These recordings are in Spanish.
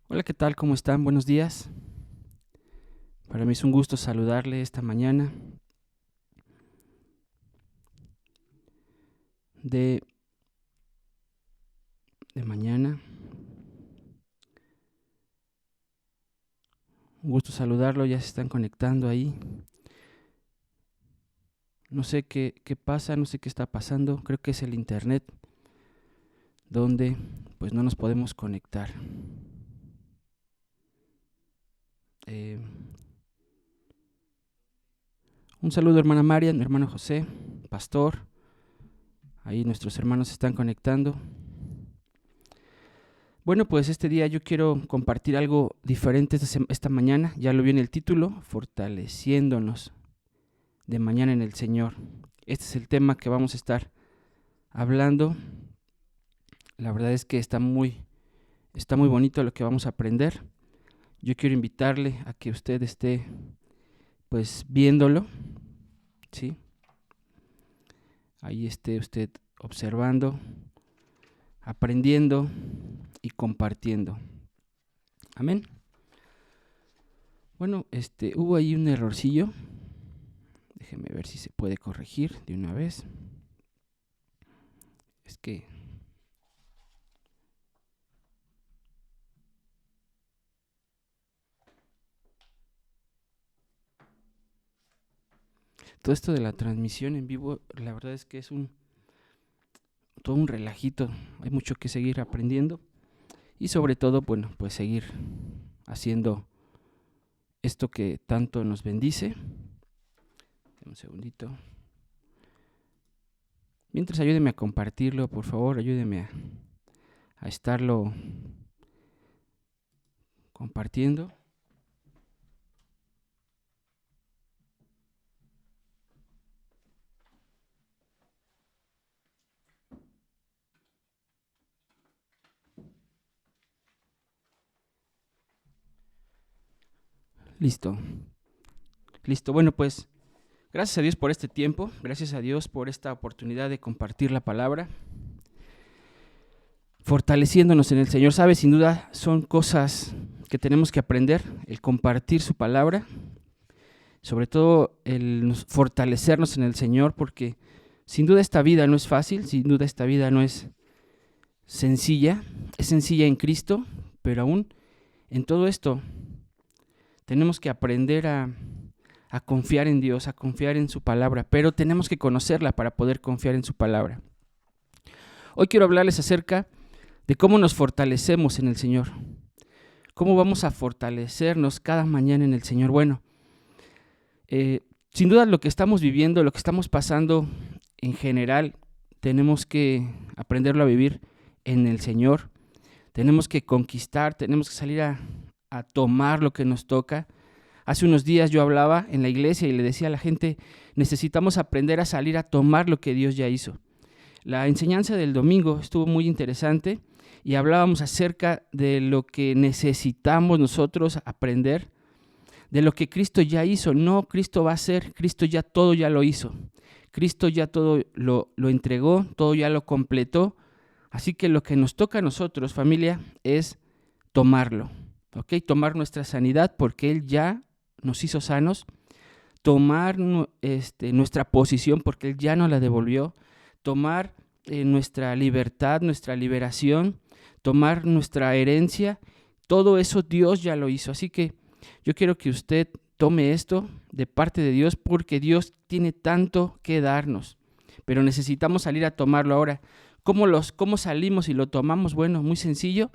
Hola, ¿qué tal? ¿Cómo están? Buenos días. Para mí es un gusto saludarle esta mañana de, de mañana. Un gusto saludarlo, ya se están conectando ahí. No sé qué pasa, no sé qué está pasando. Creo que es el internet donde pues no nos podemos conectar. Eh, un saludo, hermana Marian, hermano José, pastor. Ahí nuestros hermanos se están conectando. Bueno, pues este día yo quiero compartir algo diferente esta mañana. Ya lo vi en el título, fortaleciéndonos de mañana en el Señor. Este es el tema que vamos a estar hablando. La verdad es que está muy bonito lo que vamos a aprender. Yo quiero invitarle a que usted esté pues viéndolo, ¿sí? Ahí esté usted observando, aprendiendo y compartiendo. Amén. Bueno, hubo ahí un errorcillo. Déjeme ver si se puede corregir de una vez. Es que todo esto de la transmisión en vivo, la verdad es que es todo un relajito. Hay mucho que seguir aprendiendo y sobre todo, bueno, pues seguir haciendo esto que tanto nos bendice. Un segundito. Mientras, ayúdeme a compartirlo, por favor, ayúdeme a estarlo compartiendo. Listo. Bueno, pues gracias a Dios por este tiempo, gracias a Dios por esta oportunidad de compartir la palabra, fortaleciéndonos en el Señor. Sabe, sin duda son cosas que tenemos que aprender, el compartir su palabra, sobre todo el fortalecernos en el Señor, porque sin duda esta vida no es fácil, sin duda esta vida no es sencilla, es sencilla en Cristo, pero aún en todo esto tenemos que aprender a confiar en Dios, a confiar en su palabra, pero tenemos que conocerla para poder confiar en su palabra. Hoy quiero hablarles acerca de cómo nos fortalecemos en el Señor, cómo vamos a fortalecernos cada mañana en el Señor. Bueno, sin duda lo que estamos viviendo, lo que estamos pasando en general, tenemos que aprenderlo a vivir en el Señor. Tenemos que conquistar, tenemos que salir a tomar lo que nos toca. Hace unos días yo hablaba en la iglesia y le decía a la gente, necesitamos aprender a salir a tomar lo que Dios ya hizo. La enseñanza del domingo estuvo muy interesante y hablábamos acerca de lo que necesitamos nosotros aprender, de lo que Cristo ya hizo. No, Cristo va a hacer, Cristo ya todo ya lo hizo. Cristo ya todo lo entregó, todo ya lo completó. Así que lo que nos toca a nosotros, familia, es tomarlo, ¿ok? Tomar nuestra sanidad porque Él ya nos hizo sanos, tomar nuestra posición porque Él ya nos la devolvió, tomar nuestra libertad, nuestra liberación, tomar nuestra herencia, todo eso Dios ya lo hizo. Así que yo quiero que usted tome esto de parte de Dios porque Dios tiene tanto que darnos, pero necesitamos salir a tomarlo ahora. ¿Cómo salimos y lo tomamos? Bueno, muy sencillo,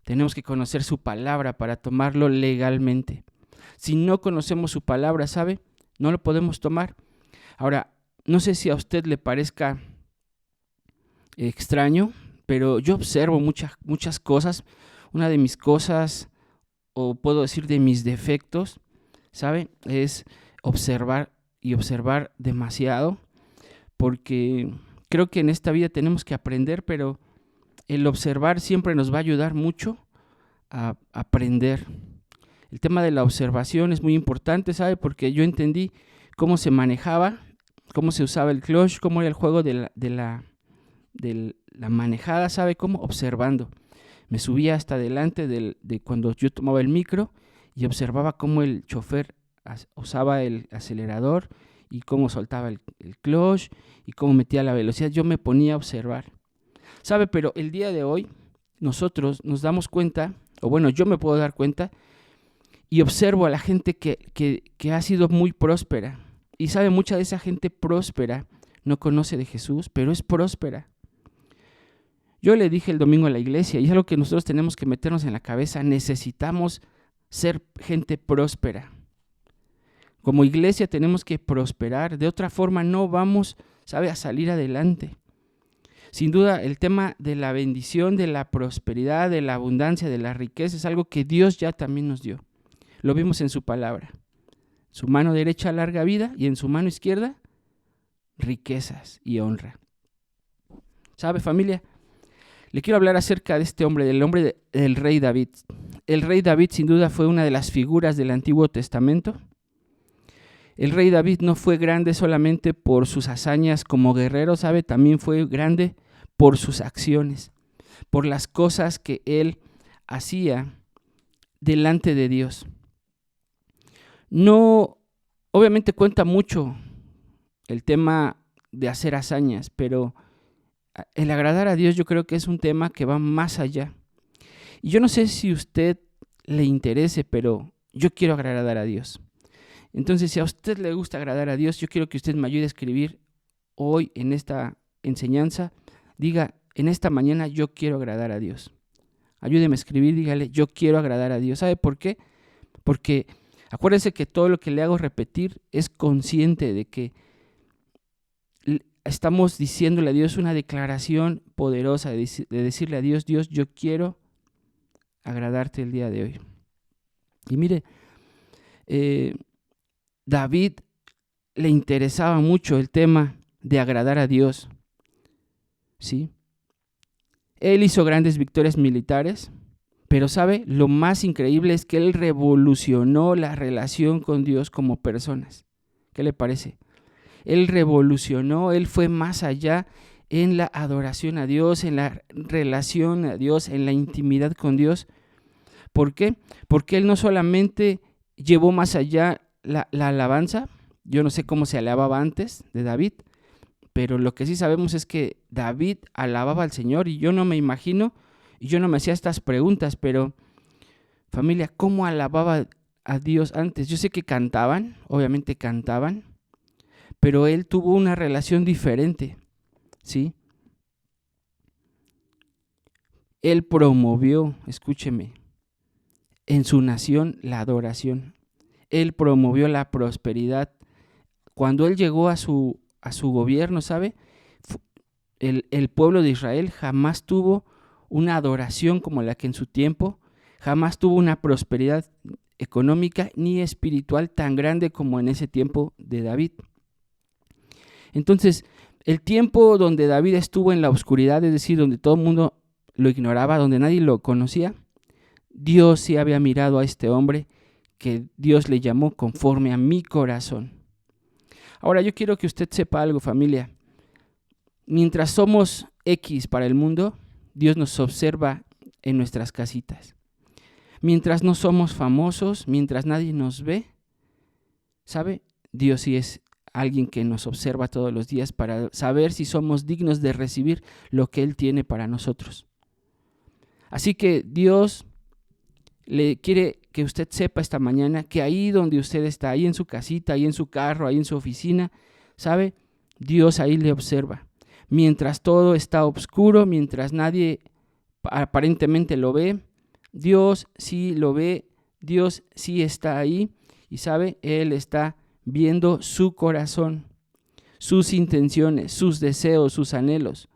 tenemos que conocer su palabra para tomarlo legalmente. Si no conocemos su palabra, ¿sabe? No lo podemos tomar. Ahora, no sé si a usted le parezca extraño, pero yo observo muchas cosas. Una de mis cosas, o puedo decir de mis defectos, ¿sabe? Es observar y observar demasiado, porque creo que en esta vida tenemos que aprender, pero el observar siempre nos va a ayudar mucho a aprender. El tema de la observación es muy importante, ¿sabe? Porque yo entendí cómo se manejaba, cómo se usaba el clutch, cómo era el juego de la manejada, ¿sabe cómo? Observando. Me subía hasta adelante de cuando yo tomaba el micro y observaba cómo el chofer usaba el acelerador y cómo soltaba el clutch y cómo metía la velocidad. Yo me ponía a observar. ¿Sabe? Pero el día de hoy nosotros nos damos cuenta, o bueno, yo me puedo dar cuenta y observo a la gente que ha sido muy próspera. Y sabe, mucha de esa gente próspera no conoce de Jesús, pero es próspera. Yo le dije el domingo a la iglesia, y es algo que nosotros tenemos que meternos en la cabeza, necesitamos ser gente próspera. Como iglesia tenemos que prosperar, de otra forma no vamos, ¿sabe?, a salir adelante. Sin duda, el tema de la bendición, de la prosperidad, de la abundancia, de la riqueza, es algo que Dios ya también nos dio. Lo vimos en su palabra. Su mano derecha larga vida y en su mano izquierda riquezas y honra. ¿Sabe, familia? Le quiero hablar acerca de este hombre, del rey David. El rey David sin duda fue una de las figuras del Antiguo Testamento. El rey David no fue grande solamente por sus hazañas como guerrero, ¿sabe? También fue grande por sus acciones, por las cosas que él hacía delante de Dios. No, obviamente cuenta mucho el tema de hacer hazañas, pero el agradar a Dios yo creo que es un tema que va más allá. Y yo no sé si a usted le interese, pero yo quiero agradar a Dios. Entonces, si a usted le gusta agradar a Dios, yo quiero que usted me ayude a escribir hoy en esta enseñanza. Diga, en esta mañana yo quiero agradar a Dios. Ayúdeme a escribir, dígale, yo quiero agradar a Dios. ¿Sabe por qué? Porque acuérdese que todo lo que le hago repetir es consciente de que estamos diciéndole a Dios una declaración poderosa de decirle a Dios, Dios, yo quiero agradarte el día de hoy. Y mire, David le interesaba mucho el tema de agradar a Dios, ¿sí? Él hizo grandes victorias militares, pero ¿sabe? Lo más increíble es que él revolucionó la relación con Dios como personas. ¿Qué le parece? Él revolucionó, él fue más allá en la adoración a Dios, en la relación a Dios, en la intimidad con Dios. ¿Por qué? Porque él no solamente llevó más allá la alabanza. Yo no sé cómo se alababa antes de David, pero lo que sí sabemos es que David alababa al Señor y yo no me imagino, y yo no me hacía estas preguntas, pero familia, ¿cómo alababa a Dios antes? Yo sé que cantaban, obviamente cantaban, pero él tuvo una relación diferente, ¿sí? Él promovió, escúcheme, en su nación la adoración. Él promovió la prosperidad. Cuando él llegó a su gobierno, ¿sabe? El pueblo de Israel jamás tuvo una adoración como la que en su tiempo, jamás tuvo una prosperidad económica ni espiritual tan grande como en ese tiempo de David. Entonces, el tiempo donde David estuvo en la oscuridad, es decir, donde todo el mundo lo ignoraba, donde nadie lo conocía, Dios sí había mirado a este hombre que Dios le llamó conforme a mi corazón. Ahora yo quiero que usted sepa algo, familia. Mientras somos X para el mundo, Dios nos observa en nuestras casitas. Mientras no somos famosos, mientras nadie nos ve, ¿sabe? Dios sí es alguien que nos observa todos los días para saber si somos dignos de recibir lo que Él tiene para nosotros. Así que Dios le quiere que usted sepa esta mañana que ahí donde usted está, ahí en su casita, ahí en su carro, ahí en su oficina, ¿sabe? Dios ahí le observa. Mientras todo está oscuro, mientras nadie aparentemente lo ve, Dios sí lo ve, Dios sí está ahí y ¿sabe? Él está viendo su corazón, sus intenciones, sus deseos, sus anhelos.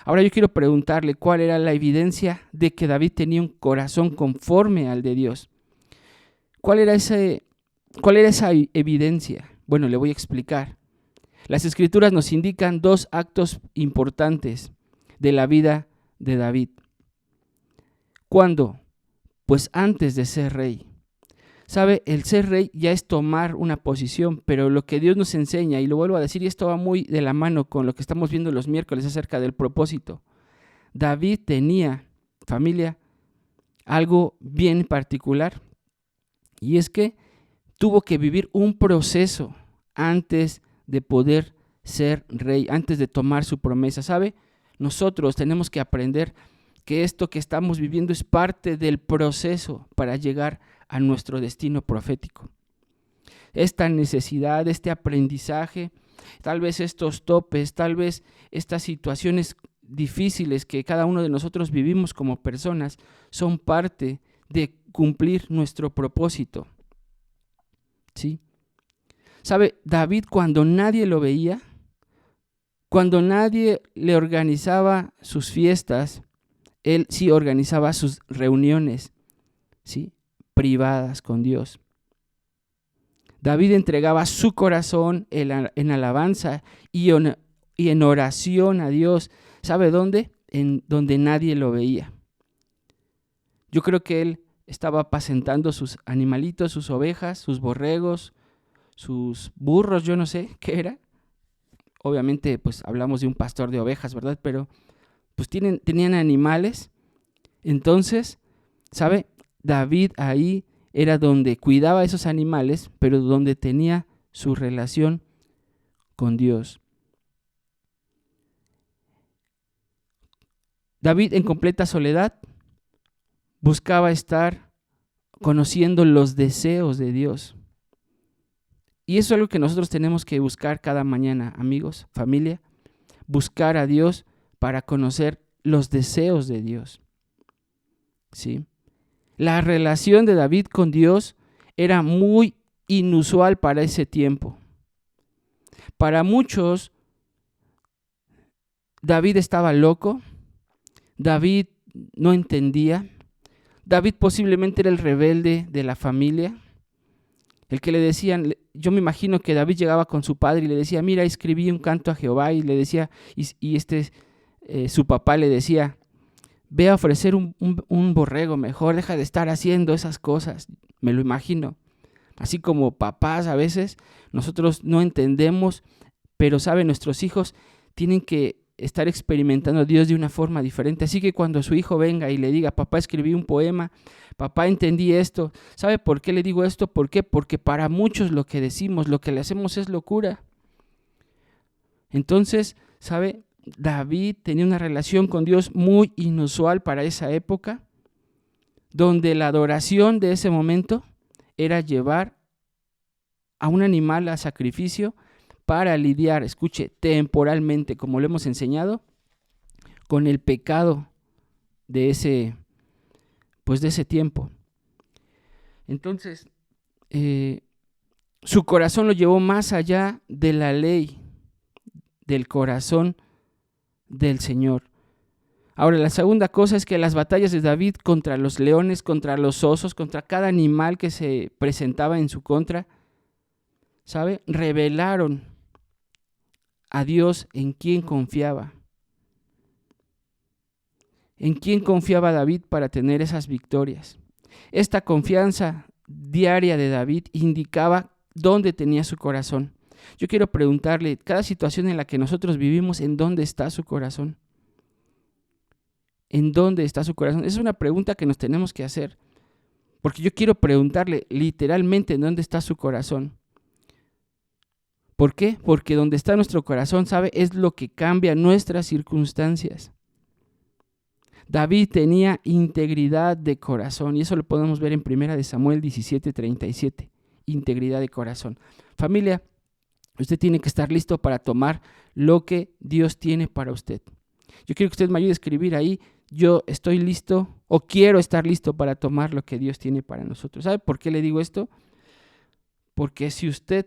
Ahora yo quiero preguntarle cuál era la evidencia de que David tenía un corazón conforme al de Dios. ¿Cuál era esa evidencia? Bueno, le voy a explicar. Las Escrituras nos indican dos actos importantes de la vida de David. ¿Cuándo? Pues antes de ser rey. ¿Sabe? El ser rey ya es tomar una posición, pero lo que Dios nos enseña, y lo vuelvo a decir, y esto va muy de la mano con lo que estamos viendo los miércoles acerca del propósito. David tenía, familia, algo bien particular, y es que tuvo que vivir un proceso antes de poder ser rey, antes de tomar su promesa. ¿Sabe? Nosotros tenemos que aprender que esto que estamos viviendo es parte del proceso para llegar a nuestro destino profético. Esta necesidad, este aprendizaje, tal vez estos topes, tal vez estas situaciones difíciles que cada uno de nosotros vivimos como personas, son parte de cumplir nuestro propósito. ¿Sí? ¿Sabe? David, cuando nadie lo veía, cuando nadie le organizaba sus fiestas, él sí organizaba sus reuniones, ¿sí?, privadas con Dios. David entregaba su corazón en alabanza y en oración a Dios. ¿Sabe dónde? En donde nadie lo veía. Yo creo que él estaba apacentando sus animalitos, sus ovejas, sus borregos, sus burros, yo no sé qué era. Obviamente, pues hablamos de un pastor de ovejas, ¿verdad? Pero pues tenían animales. Entonces, ¿sabe? David ahí era donde cuidaba a esos animales, pero donde tenía su relación con Dios. David, en completa soledad, buscaba estar conociendo los deseos de Dios. Y eso es algo que nosotros tenemos que buscar cada mañana, amigos, familia, buscar a Dios para conocer los deseos de Dios. ¿Sí? La relación de David con Dios era muy inusual para ese tiempo. Para muchos, David estaba loco, David no entendía, David posiblemente era el rebelde de la familia, el que le decían, yo me imagino que David llegaba con su padre y le decía, mira, escribí un canto a Jehová, y le decía, su papá le decía, ve a ofrecer un borrego mejor, deja de estar haciendo esas cosas. Me lo imagino. Así como papás a veces, nosotros no entendemos, pero saben, nuestros hijos tienen que estar experimentando a Dios de una forma diferente. Así que cuando su hijo venga y le diga, papá, escribí un poema, papá, entendí esto. ¿Sabe por qué le digo esto? ¿Por qué? Porque para muchos lo que decimos, lo que le hacemos es locura. Entonces, ¿sabe? David tenía una relación con Dios muy inusual para esa época, donde la adoración de ese momento era llevar a un animal a sacrificio para lidiar, escuche, temporalmente, como lo hemos enseñado, con el pecado de ese tiempo. Entonces, su corazón lo llevó más allá de la ley, del corazón del Señor. Ahora, la segunda cosa es que las batallas de David contra los leones, contra los osos, contra cada animal que se presentaba en su contra, ¿sabe? Revelaron a Dios en quién confiaba. ¿En quién confiaba David para tener esas victorias? Esta confianza diaria de David indicaba dónde tenía su corazón. Yo quiero preguntarle, cada situación en la que nosotros vivimos, ¿en dónde está su corazón? ¿En dónde está su corazón? Es una pregunta que nos tenemos que hacer, porque yo quiero preguntarle literalmente en dónde está su corazón. ¿Por qué? Porque donde está nuestro corazón, ¿sabe? Es lo que cambia nuestras circunstancias. David tenía integridad de corazón, y eso lo podemos ver en 1 Samuel 17:37, integridad de corazón. Familia, usted tiene que estar listo para tomar lo que Dios tiene para usted. Yo quiero que usted me ayude a escribir ahí, yo estoy listo o quiero estar listo para tomar lo que Dios tiene para nosotros. ¿Sabe por qué le digo esto? Porque si usted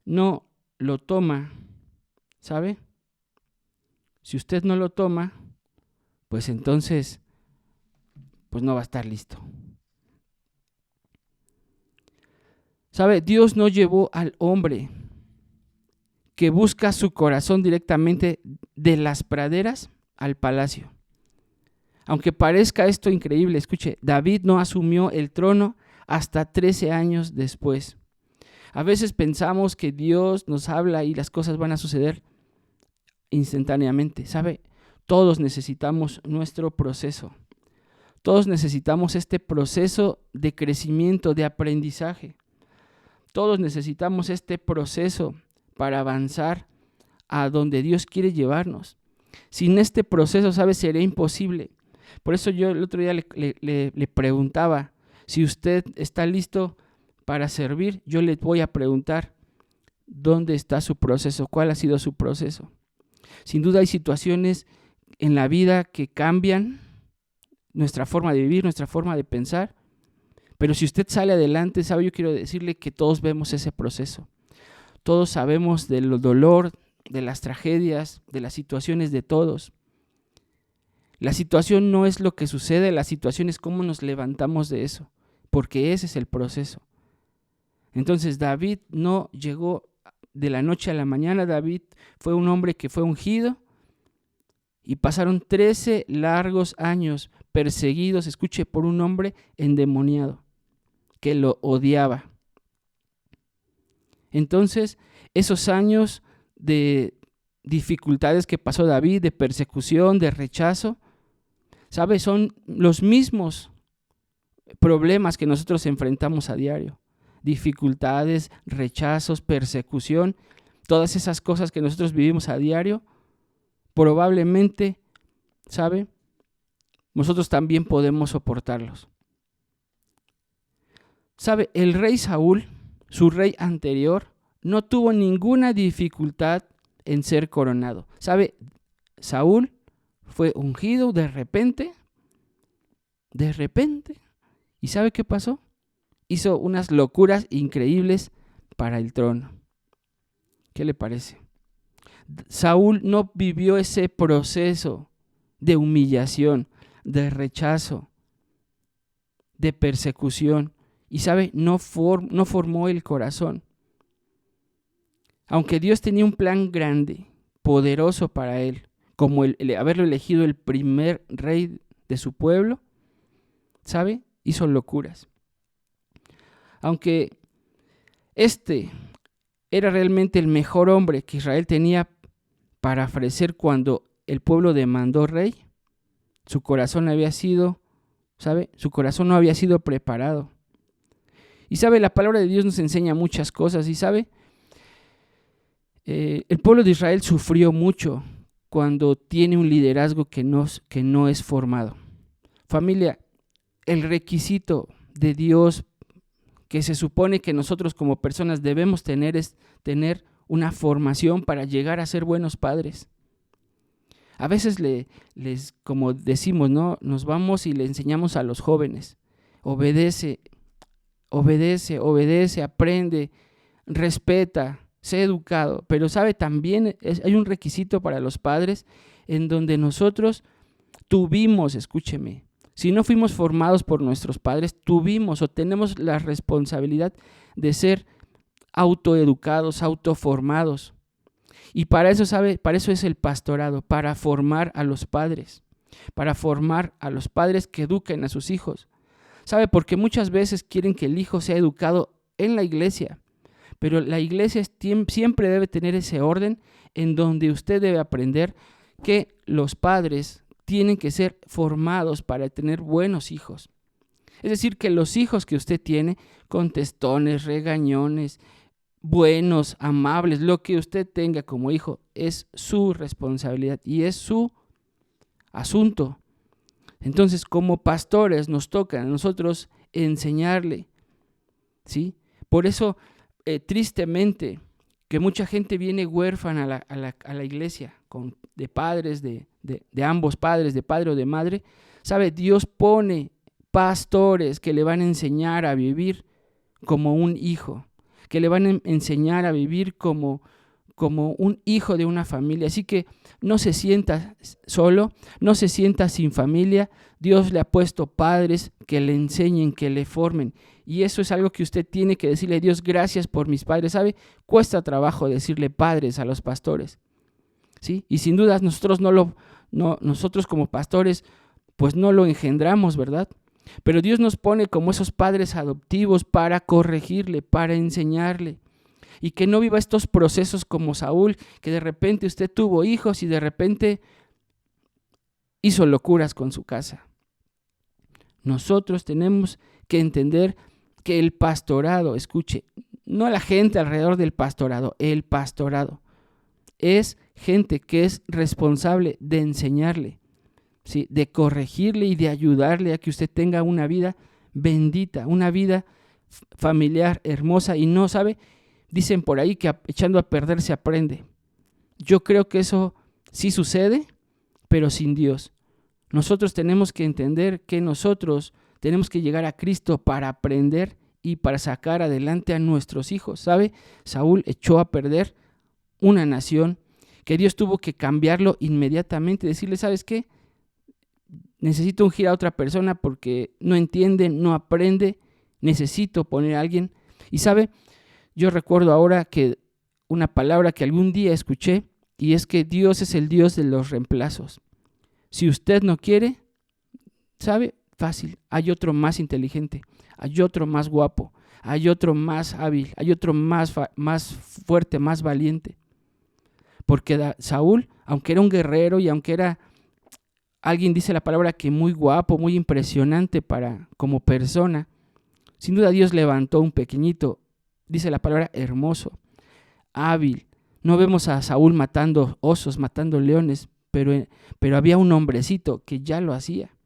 no lo toma, ¿sabe? Si usted no lo toma, pues entonces, pues no va a estar listo. ¿Sabe? Dios no llevó al hombre que busca su corazón directamente de las praderas al palacio. Aunque parezca esto increíble, escuche, David no asumió el trono hasta 13 años después. A veces pensamos que Dios nos habla y las cosas van a suceder instantáneamente. ¿Sabe? Todos necesitamos nuestro proceso. Todos necesitamos este proceso de crecimiento, de aprendizaje. Todos necesitamos este proceso para avanzar a donde Dios quiere llevarnos. Sin este proceso, ¿sabes? Sería imposible. Por eso yo el otro día le preguntaba, si usted está listo para servir, yo le voy a preguntar, ¿dónde está su proceso? ¿Cuál ha sido su proceso? Sin duda hay situaciones en la vida que cambian nuestra forma de vivir, nuestra forma de pensar, pero si usted sale adelante, ¿sabe? Yo quiero decirle que todos vemos ese proceso. Todos sabemos del dolor, de las tragedias, de las situaciones de todos. La situación no es lo que sucede, la situación es cómo nos levantamos de eso, porque ese es el proceso. Entonces David no llegó de la noche a la mañana. David fue un hombre que fue ungido y pasaron 13 largos años perseguidos, escuche, por un hombre endemoniado que lo odiaba. Entonces, esos años de dificultades que pasó David, de persecución, de rechazo, ¿sabe? Son los mismos problemas que nosotros enfrentamos a diario. Dificultades, rechazos, persecución, todas esas cosas que nosotros vivimos a diario, probablemente, ¿sabe? Nosotros también podemos soportarlos. ¿Sabe? El rey Saúl, su rey anterior, no tuvo ninguna dificultad en ser coronado. ¿Sabe? Saúl fue ungido de repente, ¿y sabe qué pasó? Hizo unas locuras increíbles para el trono. ¿Qué le parece? Saúl no vivió ese proceso de humillación, de rechazo, de persecución. Y sabe, no formó el corazón. Aunque Dios tenía un plan grande, poderoso para él, como el haberlo elegido el primer rey de su pueblo, ¿sabe? Hizo locuras. Aunque este era realmente el mejor hombre que Israel tenía para ofrecer cuando el pueblo demandó rey, su corazón había sido, ¿sabe? Su corazón no había sido preparado. Y sabe, la palabra de Dios nos enseña muchas cosas. Y sabe, el pueblo de Israel sufrió mucho cuando tiene un liderazgo que no es formado. Familia, el requisito de Dios que se supone que nosotros como personas debemos tener es tener una formación para llegar a ser buenos padres. A veces como decimos, ¿no? Nos vamos y le enseñamos a los jóvenes, obedece, aprende, respeta, sé educado. Pero sabe, también hay un requisito para los padres en donde nosotros tuvimos, escúcheme, si no fuimos formados por nuestros padres, tuvimos o tenemos la responsabilidad de ser autoeducados, autoformados. Y para eso, ¿sabe? Para eso es el pastorado, para formar a los padres, que eduquen a sus hijos. ¿Sabe? Porque muchas veces quieren que el hijo sea educado en la iglesia, pero la iglesia siempre debe tener ese orden en donde usted debe aprender que los padres tienen que ser formados para tener buenos hijos. Es decir, que los hijos que usted tiene, contestones, regañones, buenos, amables, lo que usted tenga como hijo, es su responsabilidad y es su asunto. Entonces, como pastores, nos toca a nosotros enseñarle, ¿sí? Por eso, tristemente, que mucha gente viene huérfana a la iglesia, de padres, de ambos padres, de padre o de madre. ¿Sabe? Dios pone pastores que le van a enseñar a vivir como un hijo, que le van a enseñar a vivir como un hijo de una familia. Así que no se sienta solo, no se sienta sin familia. Dios le ha puesto padres que le enseñen, que le formen. Y eso es algo que usted tiene que decirle a Dios: gracias por mis padres. ¿Sabe? Cuesta trabajo decirle padres a los pastores, ¿sí? Y sin duda nosotros como pastores pues no lo engendramos, ¿verdad? Pero Dios nos pone como esos padres adoptivos para corregirle, para enseñarle. Y que no viva estos procesos como Saúl, que de repente usted tuvo hijos y de repente hizo locuras con su casa. Nosotros tenemos que entender que el pastorado, escuche, no la gente alrededor del pastorado, el pastorado es gente que es responsable de enseñarle, ¿sí?, de corregirle y de ayudarle a que usted tenga una vida bendita, una vida familiar hermosa. Y no sabe, dicen por ahí que echando a perder se aprende. Yo creo que eso sí sucede, pero sin Dios. Nosotros tenemos que entender que nosotros tenemos que llegar a Cristo para aprender y para sacar adelante a nuestros hijos. ¿Sabe? Saúl echó a perder una nación que Dios tuvo que cambiarlo inmediatamente, decirle, ¿sabes qué? Necesito ungir a otra persona porque no entiende, no aprende, necesito poner a alguien. Y sabe, yo recuerdo ahora que una palabra que algún día escuché, y es que Dios es el Dios de los reemplazos. Si usted no quiere, ¿sabe? Fácil, hay otro más inteligente, hay otro más guapo, hay otro más hábil, hay otro más fuerte, más valiente. Porque Saúl, aunque era un guerrero y aunque era, alguien dice la palabra que muy guapo, muy impresionante como persona, sin duda Dios levantó un pequeñito, dice la palabra hermoso, hábil. No vemos a Saúl matando osos, matando leones, pero había un hombrecito que ya lo hacía.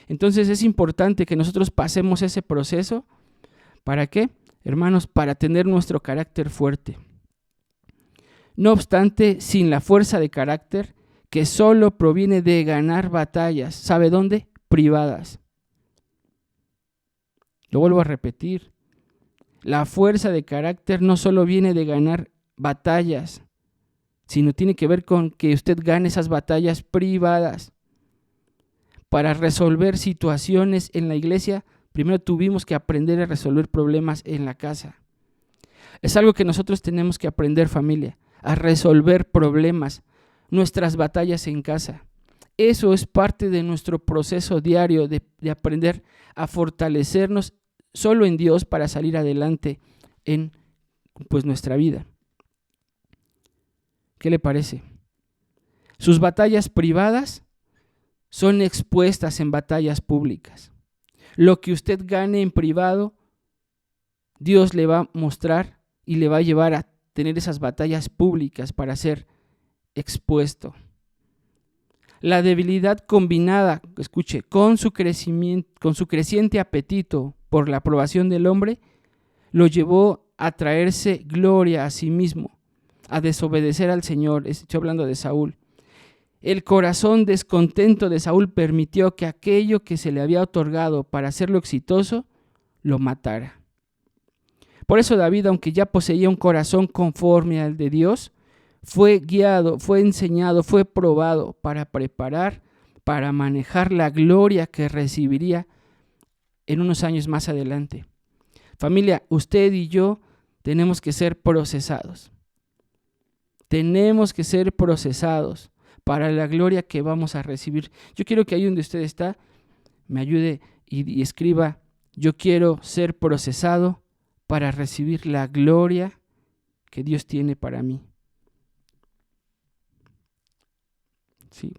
Entonces es importante que nosotros pasemos ese proceso. ¿Para qué? Hermanos, para tener nuestro carácter fuerte. No obstante, sin la fuerza de carácter que solo proviene de ganar batallas, ¿sabe dónde? Privadas. Lo vuelvo a repetir. La fuerza de carácter no solo viene de ganar batallas, sino tiene que ver con que usted gane esas batallas privadas. Para resolver situaciones en la iglesia, primero tuvimos que aprender a resolver problemas en la casa. Es algo que nosotros tenemos que aprender, familia, a resolver problemas, nuestras batallas en casa. Eso es parte de nuestro proceso diario de aprender a fortalecernos solo en Dios para salir adelante en nuestra vida. ¿Qué le parece? Sus batallas privadas son expuestas en batallas públicas. Lo que usted gane en privado, Dios le va a mostrar y le va a llevar a tener esas batallas públicas para ser expuesto. La debilidad combinada, escuche, con su creciente apetito por la aprobación del hombre, lo llevó a traerse gloria a sí mismo, a desobedecer al Señor. Estoy hablando de Saúl. El corazón descontento de Saúl permitió que aquello que se le había otorgado para hacerlo exitoso, lo matara. Por eso David, aunque ya poseía un corazón conforme al de Dios, fue guiado, fue enseñado, fue probado para preparar, para manejar la gloria que recibiría en unos años más adelante. Familia, usted y yo tenemos que ser procesados. Tenemos que ser procesados para la gloria que vamos a recibir. Yo quiero que ahí donde usted está, me ayude y escriba, yo quiero ser procesado para recibir la gloria que Dios tiene para mí. Sí.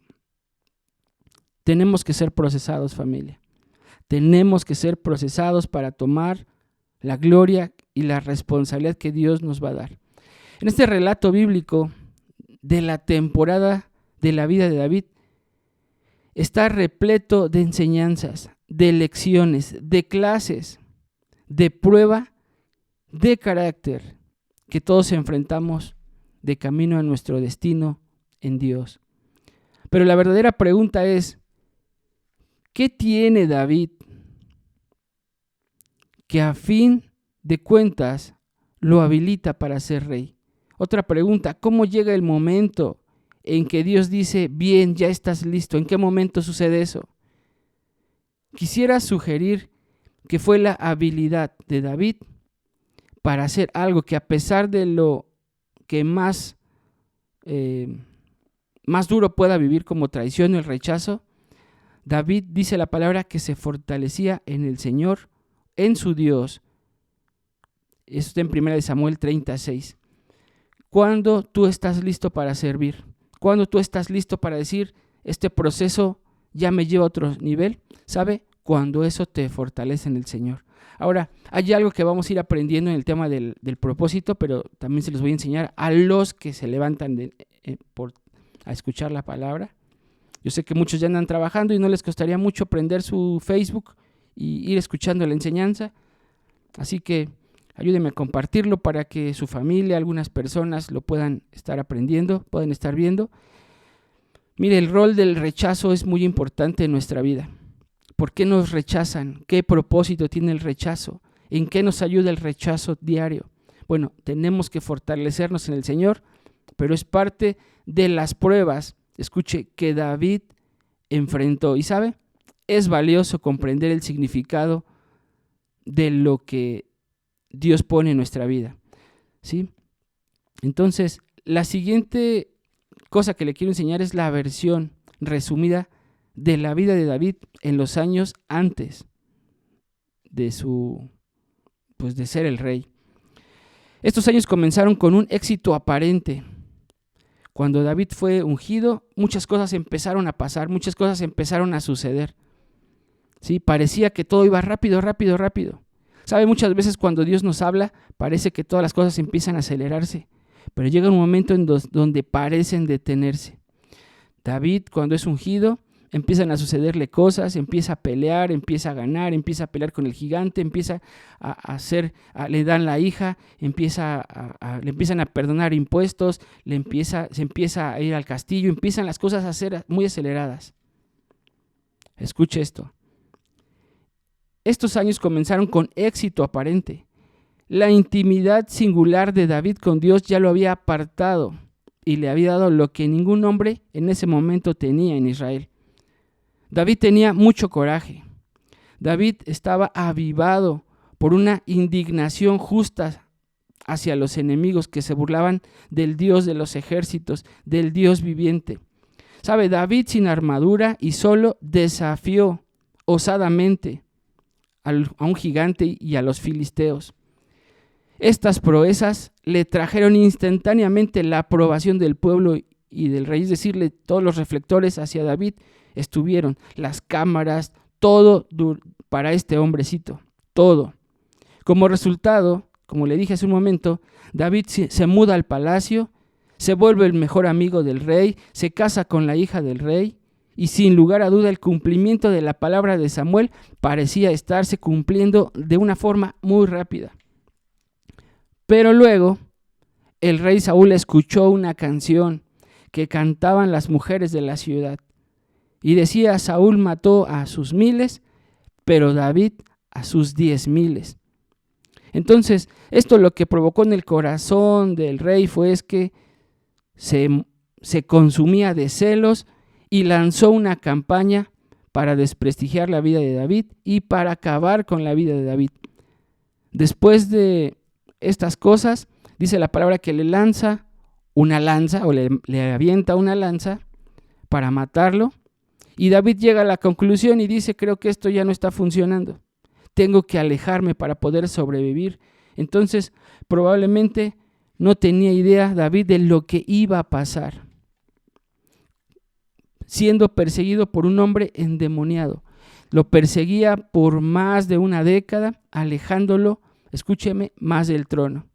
Tenemos que ser procesados, familia. Tenemos que ser procesados para tomar la gloria y la responsabilidad que Dios nos va a dar. En este relato bíblico de la temporada de la vida de David, está repleto de enseñanzas, de lecciones, de clases, de prueba, de carácter, que todos enfrentamos de camino a nuestro destino en Dios. Pero la verdadera pregunta es, ¿qué tiene David que a fin de cuentas lo habilita para ser rey? Otra pregunta, ¿cómo llega el momento en que Dios dice, bien, ya estás listo? ¿En qué momento sucede eso? Quisiera sugerir que fue la habilidad de David para hacer algo que, a pesar de lo que más duro pueda vivir como traición o el rechazo, David dice la palabra que se fortalecía en el Señor, en su Dios. Eso está en 1 Samuel 36. Cuando tú estás listo para servir, cuando tú estás listo para decir, este proceso ya me lleva a otro nivel, ¿sabe? cuando eso te fortalece en el Señor. Ahora, hay algo que vamos a ir aprendiendo en el tema del propósito, pero también se los voy a enseñar a los que se levantan a escuchar la palabra. Yo sé que muchos ya andan trabajando y no les costaría mucho prender su Facebook y ir escuchando la enseñanza. Así que ayúdenme a compartirlo para que su familia, algunas personas lo puedan estar aprendiendo, puedan estar viendo. Mire, el rol del rechazo es muy importante en nuestra vida. ¿Por qué nos rechazan? ¿Qué propósito tiene el rechazo? ¿En qué nos ayuda el rechazo diario? Bueno, tenemos que fortalecernos en el Señor, pero es parte de las pruebas, escuche, que David enfrentó. ¿Y sabe? Es valioso comprender el significado de lo que Dios pone en nuestra vida, ¿sí? Entonces, la siguiente cosa que le quiero enseñar es la versión resumida de la vida de David en los años antes de de ser el rey. Estos años comenzaron con un éxito aparente. Cuando David fue ungido, muchas cosas empezaron a pasar, muchas cosas empezaron a suceder. ¿Sí? Parecía que todo iba rápido, rápido, rápido. ¿Sabe? Muchas veces cuando Dios nos habla, parece que todas las cosas empiezan a acelerarse, pero llega un momento donde parecen detenerse. David, cuando es ungido, empiezan a sucederle cosas, empieza a pelear, empieza a ganar, empieza a pelear con el gigante, empieza le dan la hija, le empiezan a perdonar impuestos, se empieza a ir al castillo, empiezan las cosas a ser muy aceleradas. Escuche esto. Estos años comenzaron con éxito aparente. La intimidad singular de David con Dios ya lo había apartado y le había dado lo que ningún hombre en ese momento tenía en Israel. David tenía mucho coraje. David estaba avivado por una indignación justa hacia los enemigos que se burlaban del Dios de los ejércitos, del Dios viviente. ¿Sabe? David sin armadura y solo desafió osadamente a un gigante y a los filisteos. Estas proezas le trajeron instantáneamente la aprobación del pueblo y del rey, es decir, todos los reflectores hacia David estuvieron, las cámaras, todo para este hombrecito, todo. Como resultado, como le dije hace un momento, David se muda al palacio, se vuelve el mejor amigo del rey, se casa con la hija del rey, y sin lugar a duda el cumplimiento de la palabra de Samuel parecía estarse cumpliendo de una forma muy rápida. Pero luego el rey Saúl escuchó una canción que cantaban las mujeres de la ciudad y decía: Saúl mató a sus 1000, pero David a sus 10,000. Entonces, esto lo que provocó en el corazón del rey fue que se consumía de celos y lanzó una campaña para desprestigiar la vida de David y para acabar con la vida de David. Después de estas cosas, dice la palabra que le lanza una lanza o le avienta una lanza para matarlo, y David llega a la conclusión y dice: creo que esto ya no está funcionando, tengo que alejarme para poder sobrevivir. Entonces probablemente no tenía idea David de lo que iba a pasar, siendo perseguido por un hombre endemoniado. Lo perseguía por más de una década, alejándolo, escúcheme, más del trono.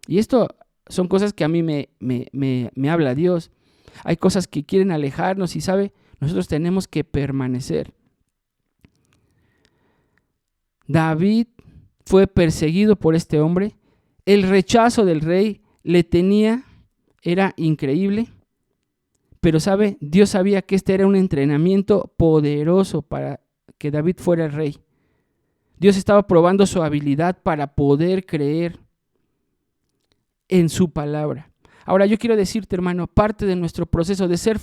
Y esto son cosas que a mí me habla Dios. Hay cosas que quieren alejarnos y, ¿sabe? Nosotros tenemos que permanecer. David fue perseguido por este hombre. El rechazo del rey era increíble. Pero, ¿sabe? Dios sabía que este era un entrenamiento poderoso para que David fuera el rey. Dios estaba probando su habilidad para poder creer en su palabra. Ahora, yo quiero decirte, hermano, parte de nuestro proceso de ser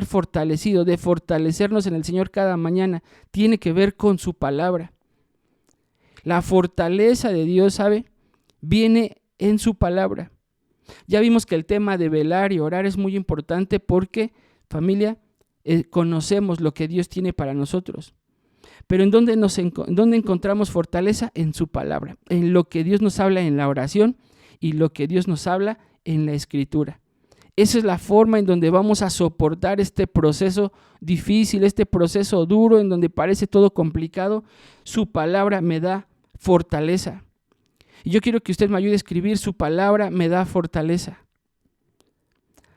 fortalecido, de fortalecernos en el Señor cada mañana, tiene que ver con su palabra. La fortaleza de Dios, ¿sabe? Viene en su palabra. Ya vimos que el tema de velar y orar es muy importante porque, familia, conocemos lo que Dios tiene para nosotros. Pero ¿en dónde encontramos fortaleza? En su palabra, en lo que Dios nos habla en la oración y lo que Dios nos habla en la Escritura. Esa es la forma en donde vamos a soportar este proceso difícil, este proceso duro, en donde parece todo complicado. Su palabra me da fortaleza. Y yo quiero que usted me ayude a escribir: su palabra me da fortaleza.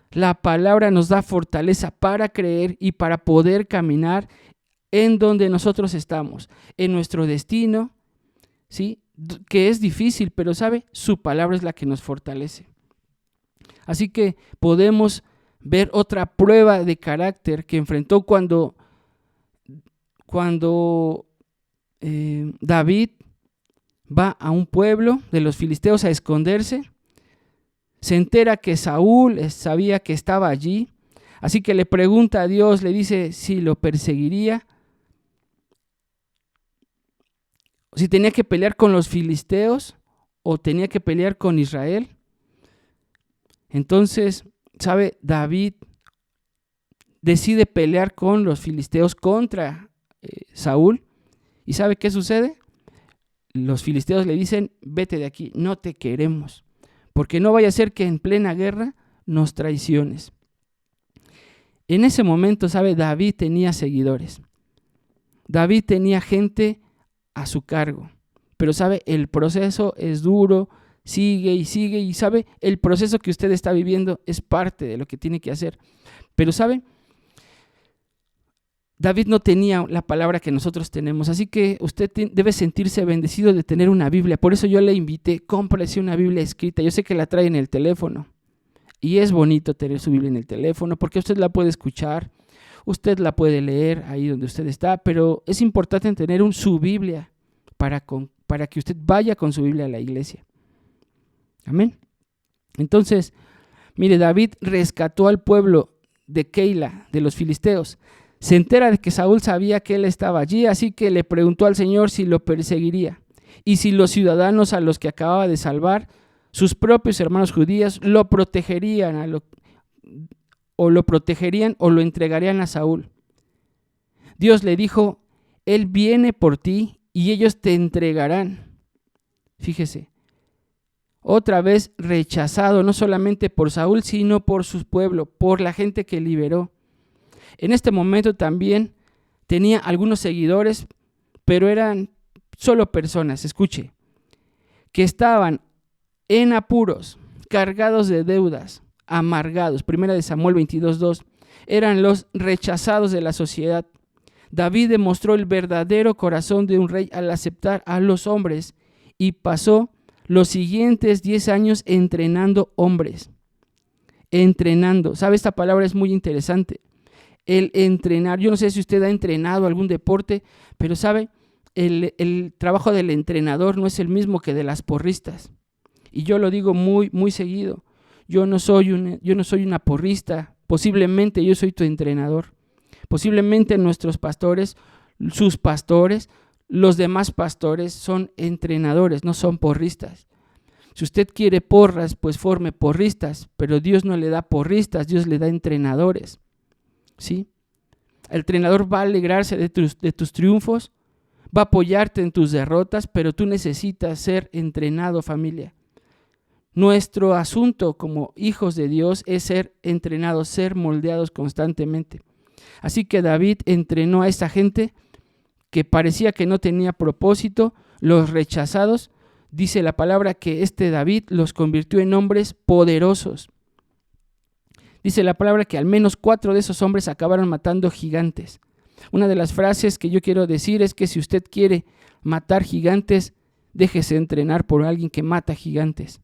La palabra nos da fortaleza para creer y para poder caminar en donde nosotros estamos, en nuestro destino, ¿sí? Que es difícil, pero ¿sabe? Su palabra es la que nos fortalece. Así que podemos ver otra prueba de carácter que enfrentó cuando David va a un pueblo de los filisteos a esconderse. Se entera que Saúl sabía que estaba allí, así que le pregunta a Dios, le dice si lo perseguiría, si tenía que pelear con los filisteos o tenía que pelear con Israel. Entonces, ¿sabe? David decide pelear con los filisteos contra Saúl. ¿Y sabe qué sucede? Los filisteos le dicen: vete de aquí, no te queremos, porque no vaya a ser que en plena guerra nos traiciones. En ese momento, ¿sabe? David tenía seguidores. David tenía gente a su cargo. Pero, ¿sabe? El proceso es duro, sigue y sigue, y ¿sabe? El proceso que usted está viviendo es parte de lo que tiene que hacer. Pero, ¿sabe? David no tenía la palabra que nosotros tenemos, así que usted debe sentirse bendecido de tener una Biblia. Por eso yo le invité: cómprese una Biblia escrita. Yo sé que la trae en el teléfono y es bonito tener su Biblia en el teléfono porque usted la puede escuchar, usted la puede leer ahí donde usted está, pero es importante tener su Biblia para que usted vaya con su Biblia a la iglesia. Amén. Entonces, mire, David rescató al pueblo de Keila, de los filisteos. Se entera de que Saúl sabía que él estaba allí, así que le preguntó al Señor si lo perseguiría y si los ciudadanos a los que acababa de salvar, sus propios hermanos judíos, lo protegerían o lo entregarían a Saúl. Dios le dijo: Él viene por ti y ellos te entregarán. Fíjese, otra vez rechazado, no solamente por Saúl, sino por su pueblo, por la gente que liberó. En este momento también tenía algunos seguidores, pero eran solo personas, escuche, que estaban en apuros, cargados de deudas, amargados. Primera de Samuel 22:2. Eran los rechazados de la sociedad. David demostró el verdadero corazón de un rey al aceptar a los hombres y pasó los siguientes 10 años entrenando hombres. Entrenando. ¿Sabe? Esta palabra es muy interesante. El entrenar. Yo no sé si usted ha entrenado algún deporte, pero ¿sabe? El trabajo del entrenador no es el mismo que de las porristas. Y yo lo digo muy, muy seguido. Yo no soy una porrista. Posiblemente yo soy tu entrenador. Posiblemente nuestros pastores, sus pastores, los demás pastores son entrenadores, no son porristas. Si usted quiere porras, pues forme porristas, pero Dios no le da porristas, Dios le da entrenadores. ¿Sí? El entrenador va a alegrarse de tus triunfos, va a apoyarte en tus derrotas, pero tú necesitas ser entrenado, familia. Nuestro asunto como hijos de Dios es ser entrenados, ser moldeados constantemente. Así que David entrenó a esta gente que parecía que no tenía propósito, los rechazados. Dice la palabra que David los convirtió en hombres poderosos. Dice la palabra que al menos 4 de esos hombres acabaron matando gigantes. Una de las frases que yo quiero decir es que si usted quiere matar gigantes, déjese entrenar por alguien que mata gigantes.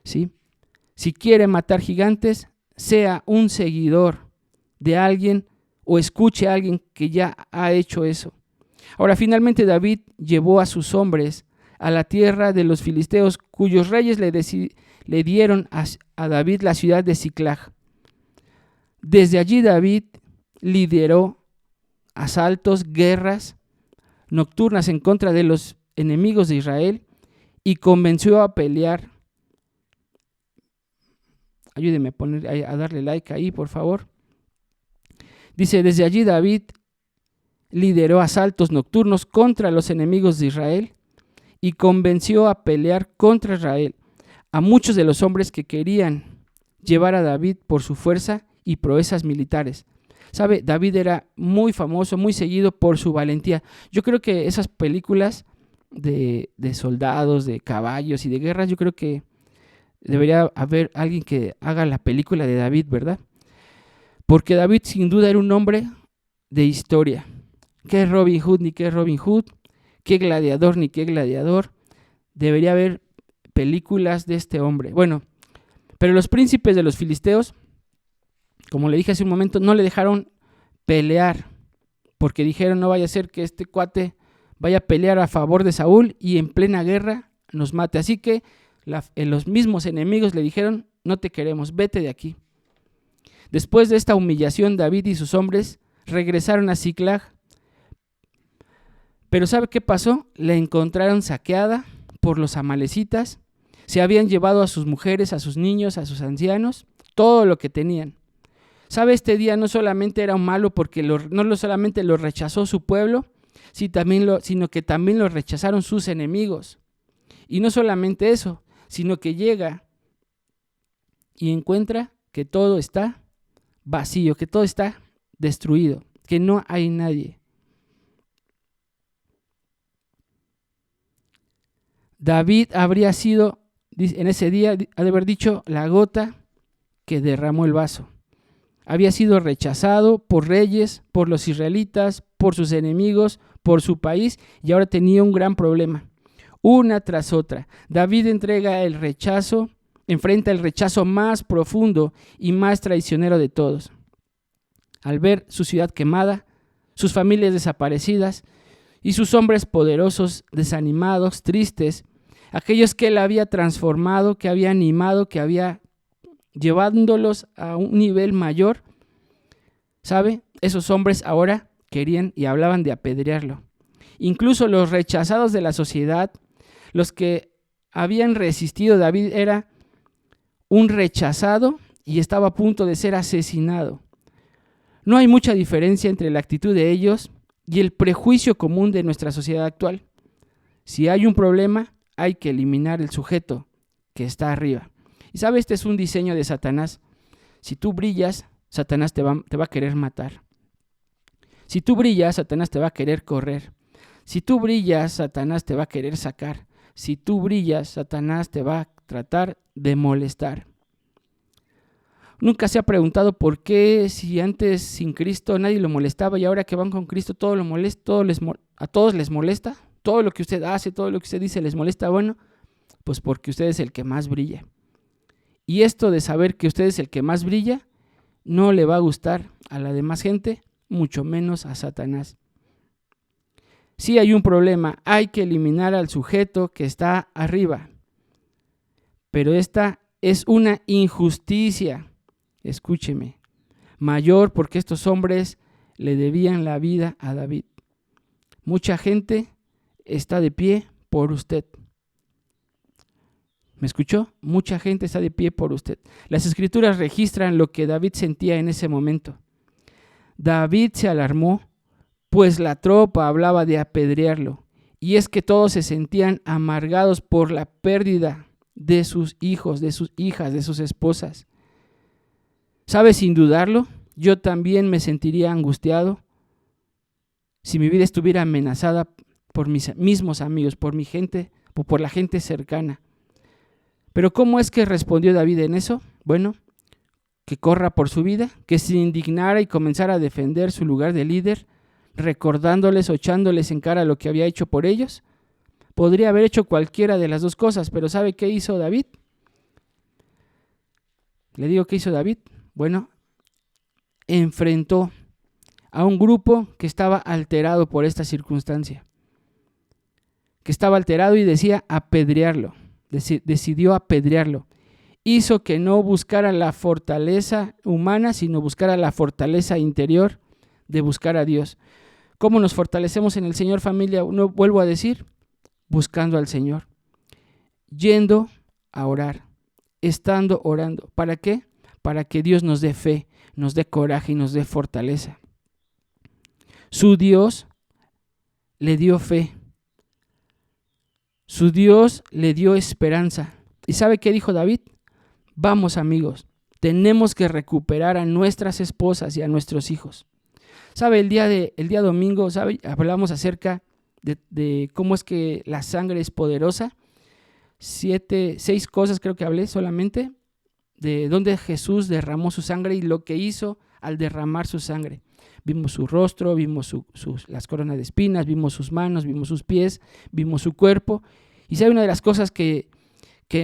¿Sí? Si quiere matar gigantes, sea un seguidor de alguien o escuche a alguien que ya ha hecho eso. Ahora, finalmente David llevó a sus hombres a la tierra de los filisteos, cuyos reyes le dieron a David la ciudad de Siclag. Desde allí David lideró asaltos, guerras nocturnas en contra de los enemigos de Israel y convenció a pelear. Ayúdeme a darle like ahí, por favor. Dice: desde allí David lideró asaltos nocturnos contra los enemigos de Israel y convenció a pelear contra Israel a muchos de los hombres que querían llevar a David por su fuerza y proezas militares. ¿Sabe? David era muy famoso, muy seguido por su valentía. Yo creo que esas películas de soldados, de caballos y de guerras, yo creo que debería haber alguien que haga la película de David, ¿verdad? Porque David sin duda era un hombre de historia. ¿Qué es Robin Hood ni qué es Robin Hood? ¿Qué gladiador ni qué gladiador? Debería haber películas de este hombre. Bueno, pero los príncipes de los filisteos, como le dije hace un momento, no le dejaron pelear, porque dijeron, no vaya a ser que este cuate vaya a pelear a favor de Saúl y en plena guerra nos mate. Así que los mismos enemigos le dijeron, no te queremos, vete de aquí. Después de esta humillación, David y sus hombres regresaron a Ziklag. Pero ¿sabe qué pasó? La encontraron saqueada por los amalecitas. Se habían llevado a sus mujeres, a sus niños, a sus ancianos, todo lo que tenían. ¿Sabe? Este día no solamente era malo porque no solamente lo rechazó su pueblo, sino que también lo rechazaron sus enemigos. Y no solamente eso, sino que llega y encuentra que todo está vacío, que todo está destruido, que no hay nadie. David habría sido, en ese día, ha de haber dicho, la gota que derramó el vaso. Había sido rechazado por reyes, por los israelitas, por sus enemigos, por su país, y ahora tenía un gran problema. Una tras otra, David enfrenta el rechazo más profundo y más traicionero de todos. Al ver su ciudad quemada, sus familias desaparecidas y sus hombres poderosos desanimados, tristes, aquellos que él había transformado, que había animado, que había llevándolos a un nivel mayor, ¿sabe? Esos hombres ahora querían y hablaban de apedrearlo. Incluso los rechazados de la sociedad, los que habían resistido, David era un rechazado y estaba a punto de ser asesinado. No hay mucha diferencia entre la actitud de ellos y el prejuicio común de nuestra sociedad actual. Si hay un problema, hay que eliminar el sujeto que está arriba. Y sabe, este es un diseño de Satanás. Si tú brillas, Satanás te va a querer matar. Si tú brillas, Satanás te va a querer correr. Si tú brillas, Satanás te va a querer sacar. Si tú brillas, Satanás te va a tratar de molestar. ¿Nunca se ha preguntado por qué si antes sin Cristo nadie lo molestaba y ahora que van con Cristo todo lo molesta, a todos les molesta? Todo lo que usted hace, todo lo que usted dice les molesta. Bueno, pues porque usted es el que más brilla. Y esto de saber que usted es el que más brilla no le va a gustar a la demás gente, mucho menos a Satanás. Si hay un problema, hay que eliminar al sujeto que está arriba. Pero esta es una injusticia, escúcheme, mayor porque estos hombres le debían la vida a David. Mucha gente está de pie por usted. ¿Me escuchó? Mucha gente está de pie por usted. Las escrituras registran lo que David sentía en ese momento. David se alarmó, pues la tropa hablaba de apedrearlo. Y es que todos se sentían amargados por la pérdida de sus hijos, de sus hijas, de sus esposas. ¿Sabe? Sin dudarlo, yo también me sentiría angustiado si mi vida estuviera amenazada por mis mismos amigos, por mi gente o por la gente cercana. Pero ¿cómo es que respondió David en eso? Bueno, que corra por su vida, que se indignara y comenzara a defender su lugar de líder, recordándoles o echándoles en cara lo que había hecho por ellos. Podría haber hecho cualquiera de las dos cosas, pero ¿sabe qué hizo David? Le digo, ¿qué hizo David? Bueno, enfrentó a un grupo que estaba alterado por esta circunstancia, que estaba alterado y decía apedrearlo. Decidió apedrearlo. Hizo que no buscara la fortaleza humana, sino buscara la fortaleza interior de buscar a Dios. ¿Cómo nos fortalecemos en el Señor, familia? No vuelvo a decir, buscando al Señor, yendo a orar, estando orando. ¿Para qué? Para que Dios nos dé fe, nos dé coraje y nos dé fortaleza. Su Dios le dio fe. Su Dios le dio esperanza. ¿Y sabe qué dijo David? Vamos, amigos, Tenemos que recuperar a nuestras esposas y a nuestros hijos. ¿Sabe? El día domingo, ¿sabe? Hablamos acerca de cómo es que la sangre es poderosa. 6 cosas creo que hablé solamente, de dónde Jesús derramó su sangre y lo que hizo al derramar su sangre. Vimos su rostro, vimos las coronas de espinas, vimos sus manos, vimos sus pies, vimos su cuerpo. Y sabe, una de las cosas que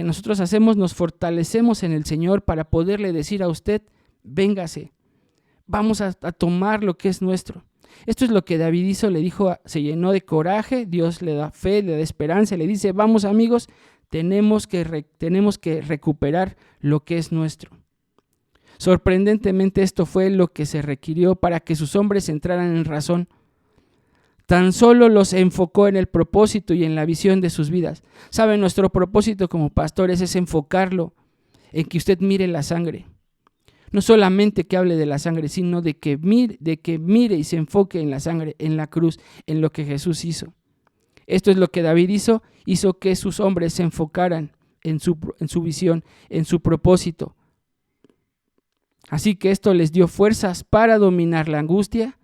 nosotros hacemos, nos fortalecemos en el Señor para poderle decir a usted, véngase, vamos a tomar lo que es nuestro. Esto es lo que David hizo, le dijo, se llenó de coraje, Dios le da fe, le da esperanza, le dice, vamos amigos, tenemos que recuperar lo que es nuestro. Sorprendentemente esto fue lo que se requirió para que sus hombres entraran en razón. Tan solo los enfocó en el propósito y en la visión de sus vidas. ¿Saben? Nuestro propósito como pastores es enfocarlo en que usted mire la sangre. No solamente que hable de la sangre, sino de que mire y se enfoque en la sangre, en la cruz, en lo que Jesús hizo. Esto es lo que David hizo que sus hombres se enfocaran en su visión, en su propósito. Así que esto les dio fuerzas para dominar la angustia,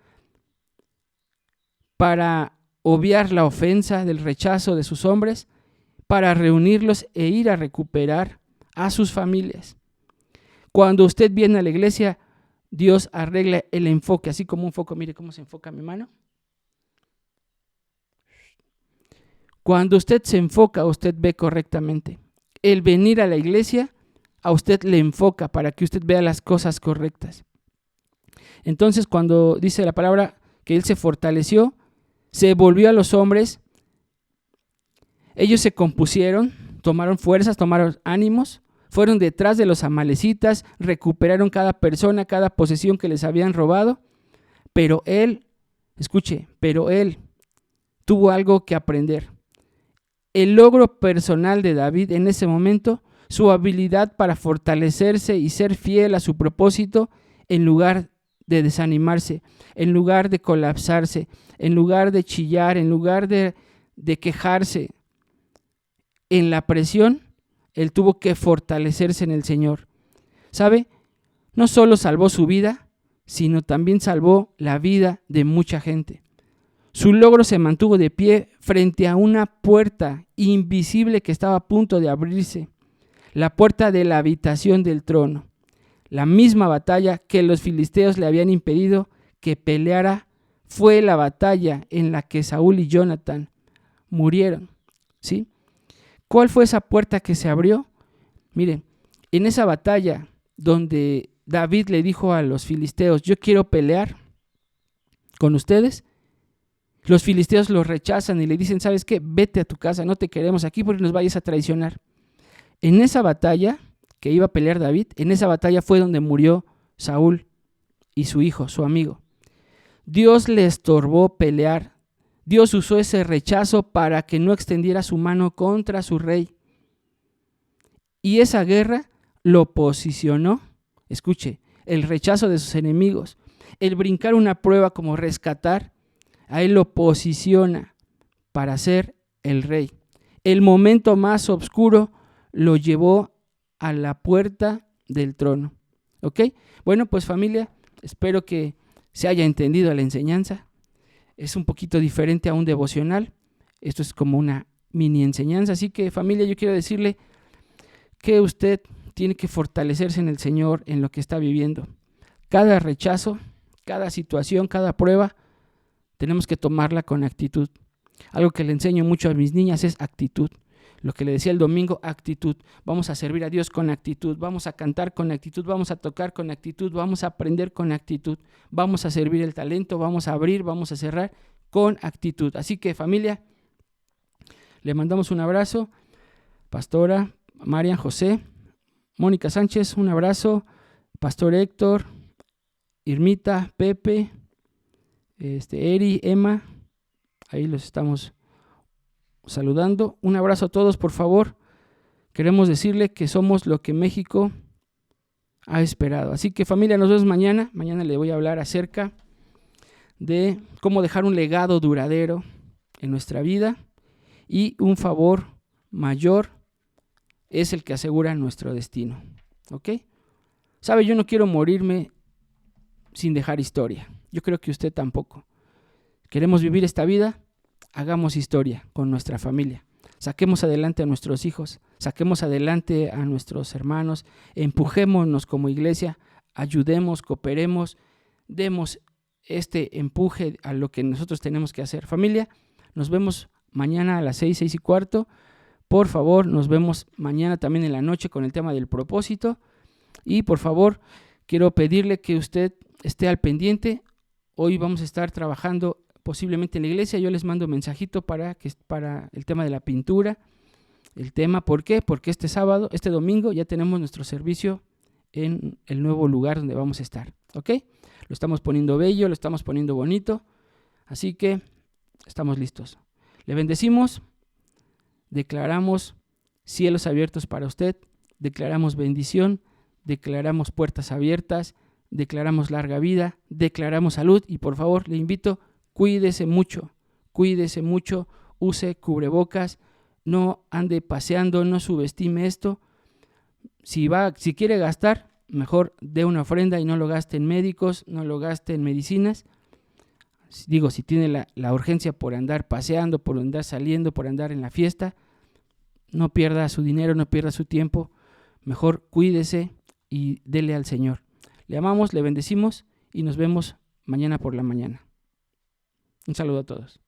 para obviar la ofensa del rechazo de sus hombres, para reunirlos e ir a recuperar a sus familias. Cuando usted viene a la iglesia, Dios arregla el enfoque, así como un foco. Mire cómo se enfoca mi mano. Cuando usted se enfoca, usted ve correctamente. El venir a la iglesia a usted le enfoca para que usted vea las cosas correctas. Entonces, cuando dice la palabra que él se fortaleció, se volvió a los hombres, ellos se compusieron, tomaron fuerzas, tomaron ánimos, fueron detrás de los amalecitas, recuperaron cada persona, cada posesión que les habían robado, pero él tuvo algo que aprender. El logro personal de David en ese momento, su habilidad para fortalecerse y ser fiel a su propósito en lugar de desanimarse, en lugar de colapsarse, en lugar de chillar, en lugar de quejarse. En la presión, él tuvo que fortalecerse en el Señor. ¿Sabe? No solo salvó su vida, sino también salvó la vida de mucha gente. Su logro se mantuvo de pie frente a una puerta invisible que estaba a punto de abrirse, la puerta de la habitación del trono. La misma batalla que los filisteos le habían impedido que peleara fue la batalla en la que Saúl y Jonatán murieron. ¿Sí? ¿Cuál fue esa puerta que se abrió? Miren, en esa batalla donde David le dijo a los filisteos, yo quiero pelear con ustedes, los filisteos lo rechazan y le dicen, ¿sabes qué? Vete a tu casa, no te queremos aquí porque nos vayas a traicionar. En esa batalla que iba a pelear David, en esa batalla fue donde murió Saúl y su hijo, su amigo. Dios le estorbó pelear. Dios usó ese rechazo para que no extendiera su mano contra su rey. Y esa guerra lo posicionó, escuche, el rechazo de sus enemigos, el brincar una prueba como rescatar, a él lo posiciona para ser el rey. El momento más oscuro lo llevó a la puerta del trono. ¿Ok? Bueno, pues familia, espero que se haya entendido la enseñanza. Es un poquito diferente a un devocional. Esto es como una mini enseñanza. Así que familia, yo quiero decirle que usted tiene que fortalecerse en el Señor, en lo que está viviendo. Cada rechazo, cada situación, cada prueba, tenemos que tomarla con actitud. Algo que le enseño mucho a mis niñas es actitud. Lo que le decía el domingo, actitud. Vamos a servir a Dios con actitud, vamos a cantar con actitud, vamos a tocar con actitud, vamos a aprender con actitud, vamos a servir el talento, vamos a abrir, vamos a cerrar con actitud. Así que familia, le mandamos un abrazo. Pastora Marian José, Mónica Sánchez, un abrazo. Pastor Héctor, Irmita, Pepe, Eri, Emma, ahí los estamos saludando. Un abrazo a todos, por favor. Queremos decirle que somos lo que México ha esperado. Así que familia, nos vemos mañana. Mañana le voy a hablar acerca de cómo dejar un legado duradero en nuestra vida, y un favor mayor es el que asegura nuestro destino. ¿Ok? Sabe, yo no quiero morirme sin dejar historia. Yo creo que usted tampoco. Queremos vivir esta vida, hagamos historia con nuestra familia. Saquemos adelante a nuestros hijos, saquemos adelante a nuestros hermanos, empujémonos como iglesia, ayudemos, cooperemos, demos este empuje a lo que nosotros tenemos que hacer. Familia, nos vemos mañana a las 6:15. Por favor, nos vemos mañana también en la noche con el tema del propósito. Y por favor, quiero pedirle que usted esté al pendiente. Hoy vamos a estar trabajando posiblemente en la iglesia. Yo les mando un mensajito para el tema de la pintura. El tema, ¿por qué? Porque este domingo ya tenemos nuestro servicio en el nuevo lugar donde vamos a estar. ¿Ok? Lo estamos poniendo bello, lo estamos poniendo bonito. Así que estamos listos. Le bendecimos. Declaramos cielos abiertos para usted. Declaramos bendición. Declaramos puertas abiertas. Declaramos larga vida. Declaramos salud. Y por favor, le invito, cuídese mucho, use cubrebocas, no ande paseando, no subestime esto. Si quiere gastar, mejor dé una ofrenda y no lo gaste en médicos, no lo gaste en medicinas. Digo, si tiene la urgencia por andar paseando, por andar saliendo, por andar en la fiesta, no pierda su dinero, no pierda su tiempo. Mejor cuídese y dele al Señor. Le amamos, le bendecimos y nos vemos mañana por la mañana. Un saludo a todos.